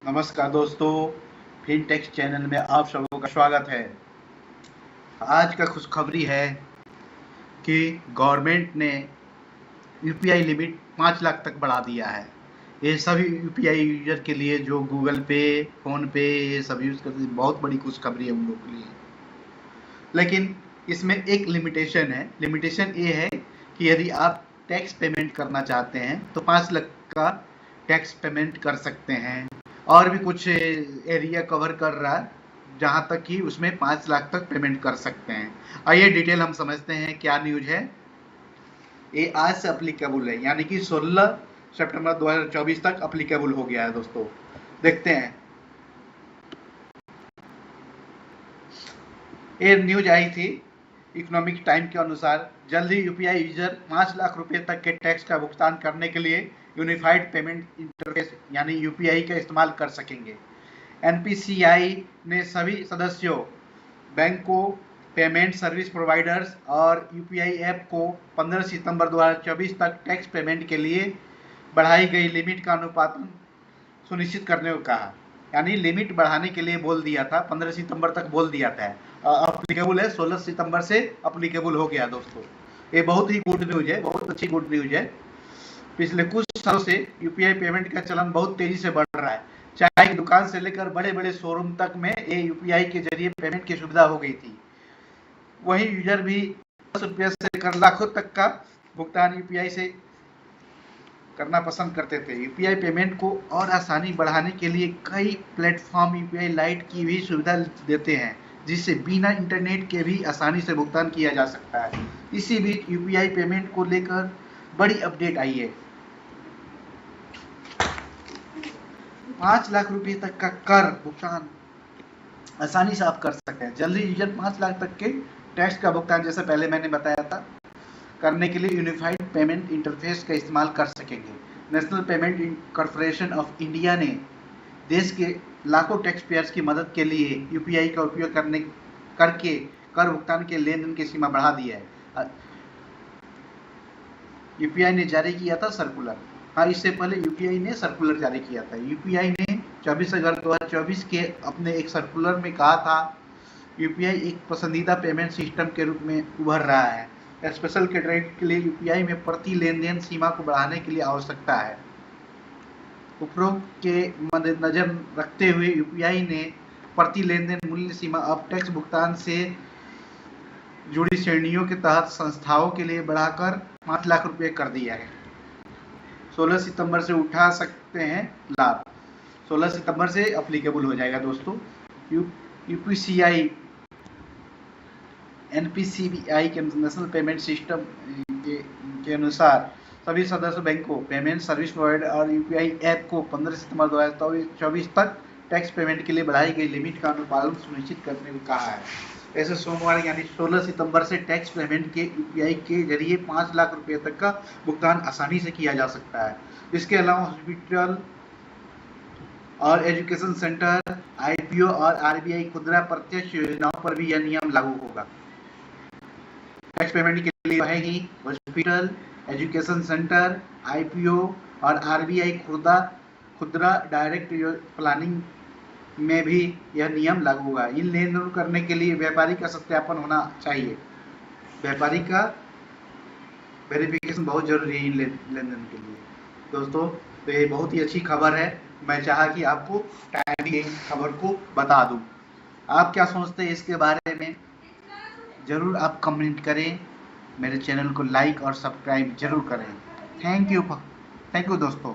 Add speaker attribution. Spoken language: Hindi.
Speaker 1: नमस्कार दोस्तों, फिनटेक चैनल में आप सबों का स्वागत है। आज का खुशखबरी है कि गवर्नमेंट ने यूपीआई लिमिट 5 लाख तक बढ़ा दिया है। ये सभी यूपीआई यूजर के लिए जो गूगल पे, फोन पे ये सब यूज करते हैं, बहुत बड़ी खुशखबरी है उन लोगों के लिए। लेकिन इसमें एक लिमिटेशन है। लिमिटेशन ये है कि यदि आप टैक्स पेमेंट करना चाहते हैं तो 5 लाख का टैक्स पेमेंट कर सकते हैं। और भी कुछ एरिया कवर कर रहा है जहां तक कि उसमें 5 लाख तक पेमेंट कर सकते हैं। आइए डिटेल हम समझते हैं क्या न्यूज है। ये आज से अप्लीकेबल है, यानी कि 16 सितंबर 2024 तक अप्लीकेबल हो गया है दोस्तों। देखते हैं। ये न्यूज आई थी इकोनॉमिक टाइम के अनुसार। जल्द ही यूपीआई यूजर 5 लाख रुपए तक के टैक्स का भुगतान करने के लिए यूनिफाइड पेमेंट इंटरफेस यानी यूपीआई का इस्तेमाल कर सकेंगे। एनपीसीआई ने सभी सदस्यों, बैंकों, पेमेंट सर्विस प्रोवाइडर्स और यूपीआई ऐप को 15 सितंबर 2024 तक टैक्स पेमेंट के लिए बढ़ाई गई लिमिट का अनुपालन सुनिश्चित करने को कहा। यानी लिमिट बढ़ाने के लिए बोल दिया था, 15 सितंबर तक बोल दिया था। अप्लीकेबल है, 16 सितंबर से अप्लीकेबल हो गया दोस्तों। ये बहुत ही गुड न्यूज है, बहुत अच्छी गुड न्यूज है। पिछले कुछ सालों से यूपीआई पेमेंट का चलन बहुत तेजी से बढ़ रहा है। चाय की दुकान से लेकर बड़े बड़े शोरूम तक में ये यूपीआई के जरिए पेमेंट की सुविधा हो गई थी। वहीं यूजर भी 10 रुपये से लेकर लाखों तक का भुगतान यूपीआई से करना पसंद करते थे। यूपीआई पेमेंट को और आसानी बढ़ाने के लिए कई प्लेटफॉर्म यूपीआई लाइट की भी सुविधा देते हैं, जिससे बिना इंटरनेट के भी आसानी से भुगतान किया जा सकता है। इसी बीच यूपीआई पेमेंट को लेकर बड़ी अपडेट आई है। 5 लाख रुपए तक का कर भुगतान आसानी से आप कर सकते हैं। जल्दी यूजर 5 लाख तक के टैक्स का भुगतान, जैसे पहले मैंने बताया था, करने के लिए यूनिफाइड पेमेंट इंटरफेस का इस्तेमाल कर सकेंगे। National payment corporation of India ने देश के लाखों टैक्स पेयर्स की मदद के लिए यूपीआई का उपयोग करके कर भुगतान के लेन देन की सीमा बढ़ा दी है। यूपीआई ने जारी किया था सर्कुलर। हाँ, इससे पहले यूपीआई ने सर्कुलर जारी किया था। यूपीआई ने 24 अगस्त 2024 के अपने एक सर्कुलर में कहा था यूपीआई एक पसंदीदा पेमेंट सिस्टम के रूप में उभर रहा है। स्पेशल कैटेगरी के लिए यूपीआई में प्रति लेन देन सीमा को बढ़ाने के लिए आवश्यकता है। उपरोक्त के मद्देनजर रखते हुए यूपीआई ने प्रति लेन देन मूल्य सीमा अब टैक्स भुगतान से जुड़ी श्रेणियों के तहत संस्थाओं के लिए बढ़ाकर 5 लाख रुपए कर दिया है। 16 सितंबर से उठा सकते हैं लाभ। 16 सितंबर से अप्लीकेबल हो जाएगा दोस्तों। यूपीसीआई एनपीसीबीआई के नेशनल पेमेंट सिस्टम के अनुसार सभी सदस्य बैंकों, पेमेंट सर्विस प्रोवाइडर और यूपीआई ऐप को 15 सितंबर 2024 तक टैक्स पेमेंट के लिए बढ़ाई गई लिमिट का अनुपालन सुनिश्चित करने को कहा है। ऐसे सोमवार यानी 16 सितंबर से टैक्स पेमेंट के यूपीआई के जरिए 5 लाख रुपए तक का भुगतान आसानी से किया जा सकता है। इसके अलावा हॉस्पिटल और एजुकेशन सेंटर, आईपीओ और आरबीआई खुदरा प्रत्यक्ष योजनाओं पर भी यह नियम लागू होगा। टैक्स पेमेंट के लिए है ही हॉस्पिटल, एजुकेशन सेंटर, आईपीओ और आरबीआई खुदरा डायरेक्ट प्लानिंग में भी यह नियम लागू होगा। इन लेन देन करने के लिए व्यापारी का सत्यापन होना चाहिए। व्यापारी का वेरिफिकेशन बहुत जरूरी है इन लेन देन के लिए दोस्तों। तो ये बहुत ही अच्छी खबर है। मैं चाहा कि आपको टाइमली खबर को बता दूं। आप क्या सोचते हैं इसके बारे में, जरूर आप कमेंट करें। मेरे चैनल को लाइक और सब्सक्राइब जरूर करें। थैंक यू दोस्तों।